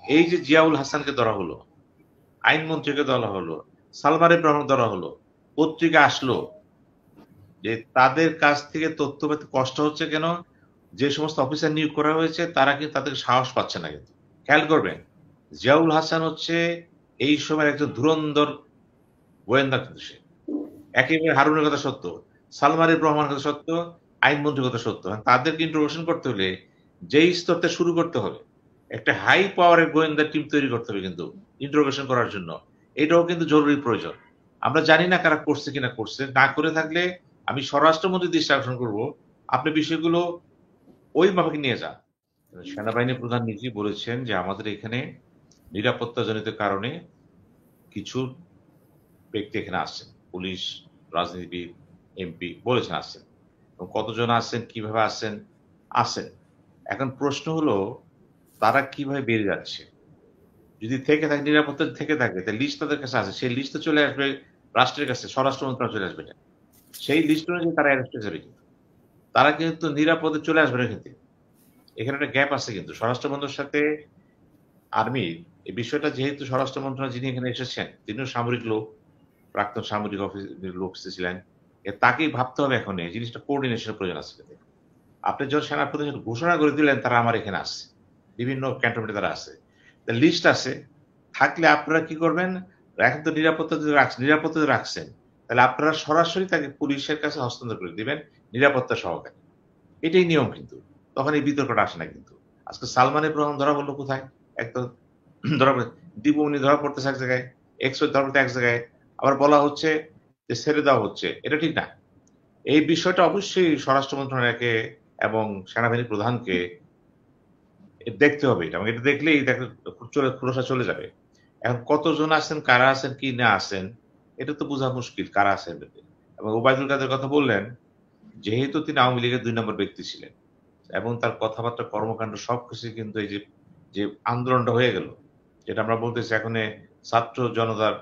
এই যে জিয়াউল হাসানকে ধরা হলো, আইনমন্ত্রীকে ধরা হলো, সালমান এফ রহমান ধরা হলো, পত্রিকা আসলো যে তাদের কাছ থেকে তথ্য পেতে কষ্ট হচ্ছে কেন, যে সমস্ত অফিসার নিয়োগ করা হয়েছে তারা কিন্তু তাদের সাহস পাচ্ছে না। কিন্তু খেয়াল করবেন, জিয়াউল হাসান হচ্ছে এই সময়ের একজন ধুরন্ধর গোয়েন্দা, কিন্তু সে একেবারে হারুনের কথা সত্য, সালমান এফ রহমানের কথা সত্য, আইনমন্ত্রীর কথা সত্য। তাদেরকে ইন্ট্রোগেশন করতে হলে যেই স্তরটা শুরু করতে হবে, একটা হাই পাওয়ারের গোয়েন্দা টিম তৈরি করতে হবে কিন্তু ইন্ট্রোগেশন করার জন্য। এটাও কিন্তু জরুরি প্রয়োজন। আমরা জানি না কারা করছে কিনা করছে, না করে থাকলে আমি স্বরাষ্ট্রমন্ত্রীর দৃষ্টি আকর্ষণ করবো, আপনি বিষয়গুলো ওই মাফিক নিয়ে যান। সেনাবাহিনী প্রধান নিজেই বলেছেন যে আমাদের এখানে নিরাপত্তাজনিত কারণে কিছু ব্যক্তি এখানে আসছেন, পুলিশ, রাজনীতিবিদ, এমপি বলেছেন আসছেন। এবং কতজন আসছেন, কিভাবে আসছেন, আসেন। এখন প্রশ্ন হলো তারা কিভাবে বেরিয়ে যাচ্ছে। যদি থেকে থাকে, নিরাপত্তা থেকে থাকে, তাহলে লিস্ট তাদের কাছে আছে, সেই লিস্ট তো চলে আসবে রাষ্ট্রের কাছে, স্বরাষ্ট্র মন্ত্রণালয় চলে আসবে না। সেই লিস্ট অনুযায়ী তারা অ্যারেস্ট হয়ে যাবে। কিন্তু তারা কিন্তু নিরাপদে চলে আসবে না। কিন্তু এখানে একটা গ্যাপ আছে। কিন্তু স্বরাষ্ট্র মন্ত্রণালয়ের সাথে আর্মি, এই বিষয়টা যেহেতু স্বরাষ্ট্র মন্ত্রণালয় যিনি এখানে এসেছেন তিনিও সামরিক লোক, প্রাক্তন সামরিক অফিসের লোক ছিলেন, তাকেই ভাবতে হবে এখন এই জিনিসটা কোঅর্ডিনেশনের প্রয়োজন আছে। আপনি যখন সেনাপ্রধান ঘোষণা করে দিলেন তারা আমার এখানে আসছে, বিভিন্ন ক্যান্টনমেন্টে তারা আছে, লিস্ট আছে, থাকলে আপনারা কি করবেন, এখন তো নিরাপত্তা যদি রাখছেন, তাহলে আপনারা সরাসরি তাকে পুলিশের কাছে হস্তান্তর করে দিবেন নিরাপত্তা সহকারে। এটাই নিয়ম। কিন্তু তখন এই বিতর্কটা আসে না। কিন্তু আজকে সালমান এফ রহমান ধরা পড়লো কোথায়, একদম ধরা পড়ে, দীপমণি ধরা পড়তেছে এক জায়গায়, এক্স ধরা পড়তে এক জায়গায়, আবার বলা হচ্ছে যে ছেড়ে দেওয়া হচ্ছে, এটা ঠিক না। এই বিষয়টা অবশ্যই স্বরাষ্ট্র মন্ত্রণালয়কে এবং সেনাবাহিনী প্রধানকে দেখতে হবে। এটা এবং এটা দেখলেই খোলসা চলে যাবে। এখন কতজন আছেন, কারা আছেন, কি না আছেন, এটা তো বোঝা মুশকিল কারা আছেন এটাতে। এবং ওবায়দুল কাদের কথা বললেন, যেহেতু তিনি আওয়ামী লীগের ২ নম্বর ব্যক্তি ছিলেন এবং তার কথাবার্তা, কর্মকাণ্ড সবকিছু কিন্তু এই যে যে আন্দোলনটা হয়ে গেল, যেটা আমরা বলতেছি এখন ছাত্র জনতার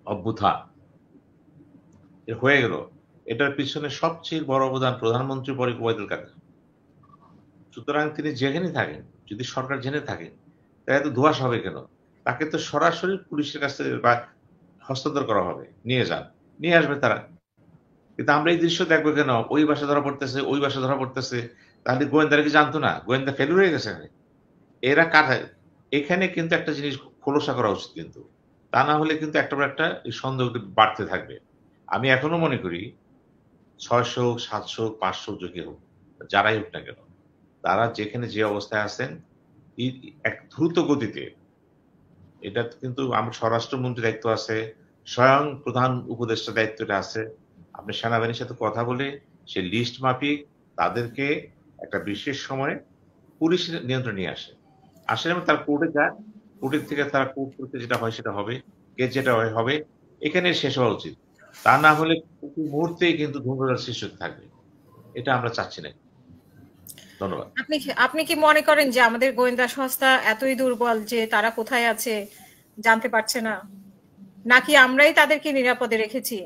অভ্যুত্থান হয়ে গেল, এটার পিছনে সবচেয়ে বড় অবদান প্রধানমন্ত্রী পরে ওবায়দুল কাদের। সুতরাং তিনি যেখানেই থাকেন, যদি সরকার জেনে থাকেন, তাহলে এত ধোঁয়াশা হবে কেন? তাকে তো সরাসরি পুলিশের কাছে বা হস্তান্তর করা হবে। নিয়ে যান। নিয়ে আসবে তারা। কিন্তু আমরা এই দৃশ্য দেখবো কেন? ওই বাসায় ধরা পড়তেছে, ওই বাসায় ধরা পড়তেছে। তাহলে গোয়েন্দারা কি জানতো না? গোয়েন্দা ফেইলিউর হয়ে গেছে এখানে। এরা কারা? এখানে কিন্তু একটা জিনিস খোলসা করা উচিত কিন্তু। তা না হলে কিন্তু একটার পর একটা এই সন্দেহ বাড়তে থাকবে। আমি এখনো মনে করি ৬০০ হোক, ৭০০ হোক, ৫০০ হোক, যে কেউ হোক, যারাই হোক না কেন, তারা যেখানে যে অবস্থায় আছেন, এক দ্রুত গতিতে, এটা কিন্তু আমার স্বরাষ্ট্রমন্ত্রীর দায়িত্ব আছে, স্বয়ং প্রধান উপদেষ্টার দায়িত্বটা আছে। আপনি সেনাবাহিনীর সাথে কথা বলে সে লিস্ট মাফিক তাদেরকে একটা বিশেষ সময়ে পুলিশের নিয়ন্ত্রণে নিয়ে আসে। আসেন এবং তারা কোর্টে যায়। কোর্টের থেকে তারা কোর্ট করতে যেটা হয় সেটা হবে। কেস যেটা হয় হবে। এখানে শেষ হওয়া উচিত। তা না হলে প্রতি মুহূর্তেই কিন্তু ধ্বংসতার সৃষ্টি হতে থাকবে। এটা আমরা চাচ্ছি না। ধন্যবাদ। আপনি কি মনে করেন যে আমাদের গোয়েন্দা সংস্থা এতই দুর্বল যে তারা কোথায় আছে জানতে পারছে না, নাকি আমরাই তাদেরকে নিরাপদে রেখেছি?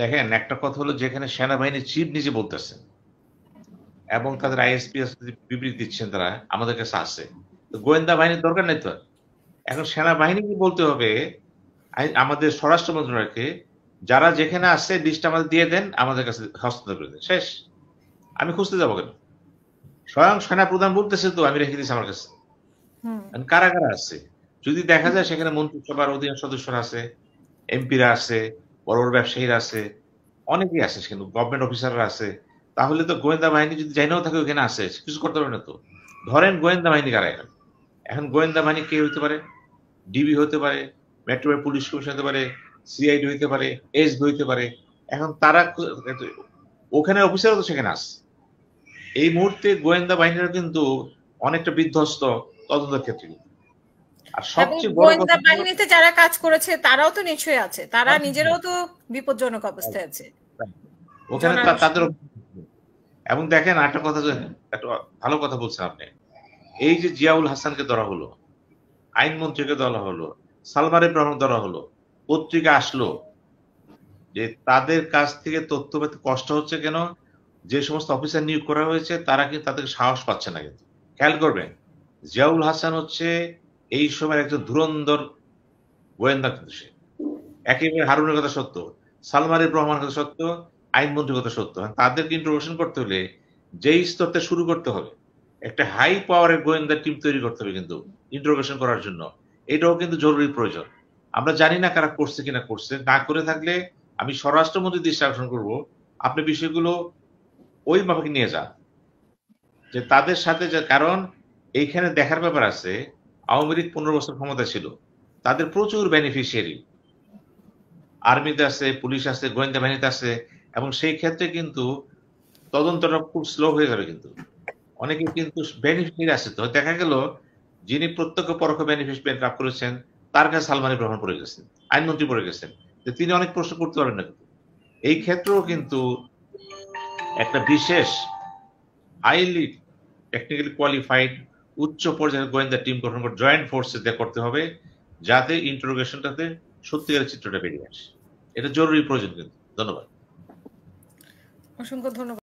দেখেন, একটা কথা হলো যেখানে সেনাবাহিনীর চিফ নিজে বলতেছেন এবং তাদের আইএসপিএস বিবৃতি দিচ্ছেন তারা আমাদের কাছে আছে। তো গোয়েন্দা বাহিনীর দরকার নাই তো আর। এখন সেনাবাহিনীকে বলতে হবে আমাদের স্বরাষ্ট্র মন্ত্রণালয়কে, যারা যেখানে আছে লিস্ট আমাদের দিয়ে দেন, আমাদের কাছে হস্তান্তর করে দেন। শেষ। আমি খুঁজতে যাবো কেন? স্বয়ং সেনা প্রধান বলতেছে তো আমি রেখে দিচ্ছি আমার কাছে। হুম। কারা, কারা আছে? যদি দেখা যায় সেখানে মন্ত্রিসভার অধিকাংশ সদস্যরা আছে, এমপিরা আছে, বড়, বড় ব্যবসায়ীরা আছে, অনেকেই আছে সেখানে, গভর্নমেন্ট অফিসাররা আছে। তাহলে তো গোয়েন্দা বাহিনী যদি যাই নাও থাকে ওখানে আছে, কিছু করতে পারবে না তো। ধরেন গোয়েন্দা বাহিনী কারা এখন? এখন গোয়েন্দা বাহিনী কে হইতে পারে? ডিবি হতে পারে, মেট্রো পুলিশ কমিশন হতে পারে, সিআইডি হইতে পারে, এসবি হইতে পারে। এখন তারা ওখানে অফিসারও তো সেখানে আছে। এই মুহূর্তে গোয়েন্দা বাহিনীরা কিন্তু অনেকটা বিধ্বস্ত তদন্তের ক্ষেত্রে। আর এবং সবচেয়ে বড় কথা গোয়েন্দা হলো, বাহিনীতে যারা কাজ করেছে তারাও তো নিশ্চয়ই আছে, তারা হ্যাঁ, নিজেরাও তো বিপজ্জনক অবস্থায় আছে। হ্যাঁ, ওখানে জনাব। তাদের এবং দেখেন একটা কথা, একটা ভালো কথা বলছেন আপনি। এই যে জিয়াউল হাসানকে ধরা হলো, আইনমন্ত্রীকে ধরা হলো, সালমান এফ রহমান ধরা হলো, পত্রিকা আসলো যে তাদের কাছ থেকে তথ্য পেতে কষ্ট হচ্ছে কেন, যে সমস্ত অফিসার নিয়োগ করা হয়েছে তারা কিন্তু তাদের সাহস পাচ্ছে না। কিন্তু খেয়াল করবেন, জিয়াউল হাসান হচ্ছে এই সময়ের একজন ধুরন্ধর গোয়েন্দা, কিন্তু সে একেবারে হারুনের কথা সত্য, সালমান এফ রহমানের কথা সত্য, আইনমন্ত্রীর কথা সত্য। তাদেরকে ইন্ট্রোগেশন করতে হলে যেই স্তরটা শুরু করতে হবে, একটা হাই পাওয়ারের গোয়েন্দা টিম তৈরি করতে হবে কিন্তু ইন্ট্রোগেশন করার জন্য। এটাও কিন্তু জরুরি প্রয়োজন। আমরা জানি না কারা করছে কিনা করছে, না করে থাকলে আমি স্বরাষ্ট্রমন্ত্রীর দৃষ্টি আকর্ষণ করবো, আপনি বিষয়গুলো ওই মাফিক নিয়ে যান, যে তাদের সাথে যে, কারণ এইখানে দেখার ব্যাপার আছে, আওয়ামী লীগ 15 বছর ক্ষমতা ছিল, তাদের প্রচুর বেনিফিশিয়ারি আর্মিতে আছে, পুলিশ আছে, গোয়েন্দা বাহিনীতে আছে, এবং সেই ক্ষেত্রে কিন্তু তদন্তটা খুব স্লো হয়ে যাবে। কিন্তু অনেকে কিন্তু বেনিফিশিয়ারি আছে, তো দেখা গেল যিনি প্রত্যক্ষ পরোক্ষ বেনিফিট লাভ করেছেন তার কাছে সালমান এফ রহমান পড়ে গেছেন, আইনমন্ত্রী পড়ে গেছেন, যে তিনি অনেক প্রশ্ন করতে পারবেন না। কিন্তু এই ক্ষেত্রেও কিন্তু একটা বিশেষ হাইলি টেকনিক্যালি কোয়ালিফাইড উচ্চ পর্যায়ের গোয়েন্দা টিম গঠন করে জয়েন্ট ফোর্সে করতে হবে, যাতে ইন্টারোগেশনটাতে সত্যিকারের চিত্রটা বেরিয়ে আসে। এটা জরুরি প্রয়োজন কিন্তু। ধন্যবাদ। অসংখ্য ধন্যবাদ।